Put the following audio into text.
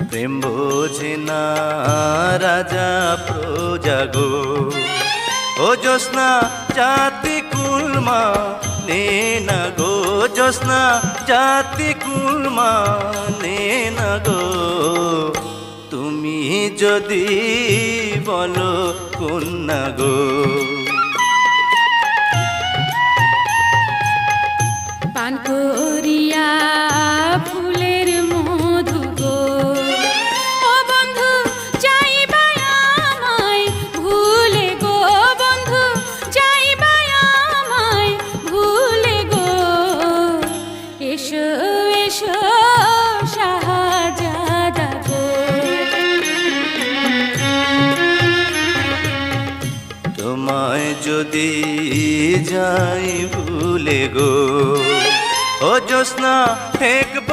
প্রেম বোঝে না রাজা প্রজা গো। ও জ্যোৎস্না জাতি কুলমা নে না গো, জ্যোৎস্না জাতি কুলমা নে না গো। তুমি যদি বলো কন্যা গো। পান করিয়া ফুলের মধু গো, ও বন্ধু যাইবা আমায় ভুলে গো, বন্ধু যাইবা আমায় ভুলে গো। এসো এসো শাহজাদা গো। তোমায় যদি যাই ভুলে গো, ও জ্যোৎস্না ঠেকব